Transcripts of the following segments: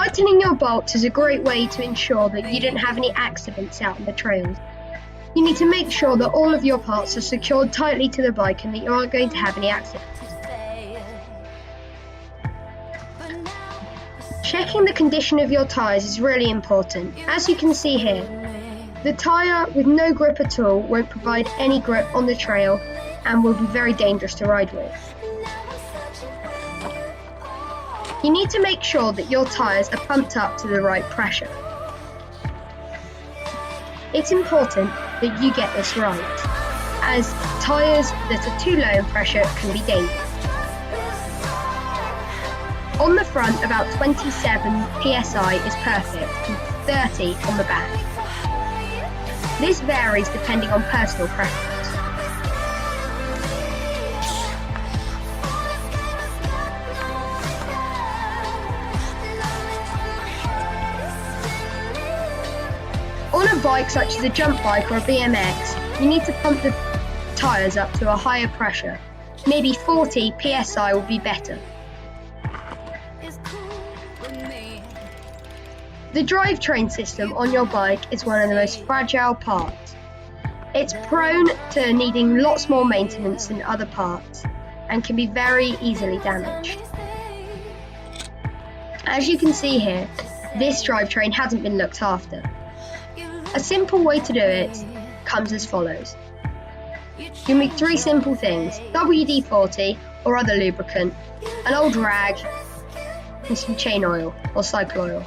Tightening your bolts is a great way to ensure that you don't have any accidents out on the trails. You need to make sure that all of your parts are secured tightly to the bike and that you aren't going to have any accidents. Checking the condition of your tyres is really important. As you can see here, the tyre with no grip at all won't provide any grip on the trail and will be very dangerous to ride with. You need to make sure that your tyres are pumped up to the right pressure. It's important that you get this right, as tyres that are too low in pressure can be dangerous. On the front, about 27 psi is perfect and 30 on the back. This varies depending on personal preference. On a bike such as a jump bike or a BMX, you need to pump the tyres up to a higher pressure. Maybe 40 psi will be better. The drivetrain system on your bike is one of the most fragile parts. It's prone to needing lots more maintenance than other parts and can be very easily damaged. As you can see here, this drivetrain hasn't been looked after. A simple way to do it comes as follows. You make 3 simple things: WD-40 or other lubricant, an old rag, and some chain oil or cycle oil.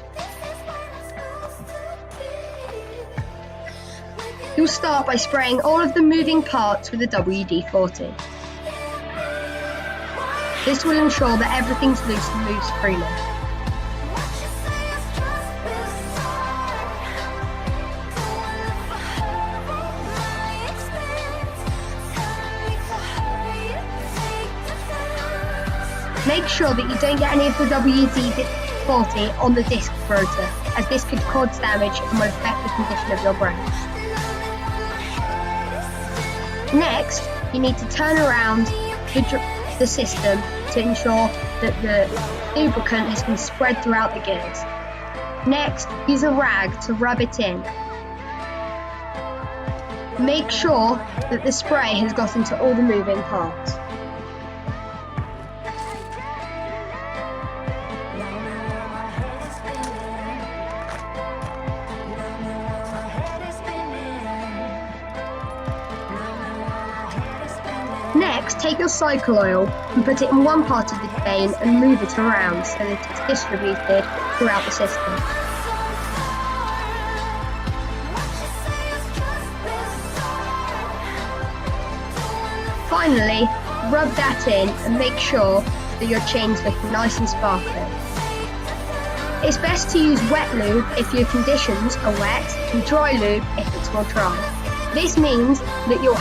You'll start by spraying all of the moving parts with the WD-40. This will ensure that everything's loose and moves freely. Make sure that you don't get any of the WD-40 on the disc rotor, as this could cause damage and will affect the condition of your brakes. Next, you need to turn around the system to ensure that the lubricant has been spread throughout the gears. Next, use a rag to rub it in. Make sure that the spray has got into all the moving parts. Next, take your cycle oil and put it in one part of the chain and move it around so that it's distributed throughout the system. Finally, rub that in and make sure that your chain's looking nice and sparkling. It's best to use wet lube if your conditions are wet and dry lube if it's more dry. This means that your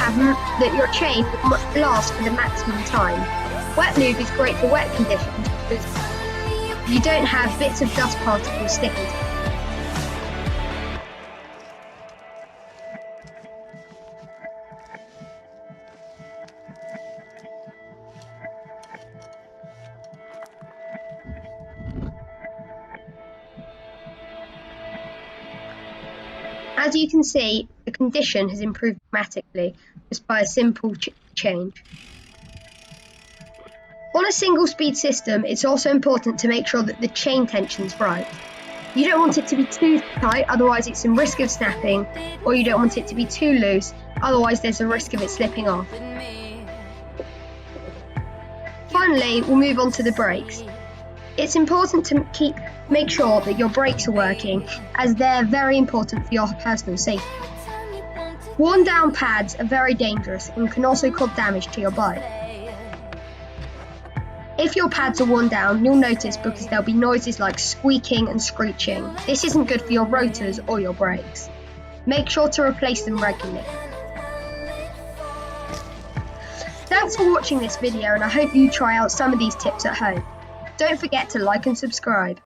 chain will last for the maximum time. Wet lube is great for wet conditions because you don't have bits of dust particles sticking to it. As you can see, the condition has improved dramatically just by a simple change. On a single speed system, it's also important to make sure that the chain tension's right. You don't want it to be too tight, otherwise it's in risk of snapping, or you don't want it to be too loose, otherwise there's a risk of it slipping off. Finally, we'll move on to the brakes. It's important to make sure that your brakes are working, as they're very important for your personal safety. Worn down pads are very dangerous and can also cause damage to your bike. If your pads are worn down, you'll notice because there'll be noises like squeaking and screeching. This isn't good for your rotors or your brakes. Make sure to replace them regularly. Thanks for watching this video, and I hope you try out some of these tips at home. Don't forget to like and subscribe.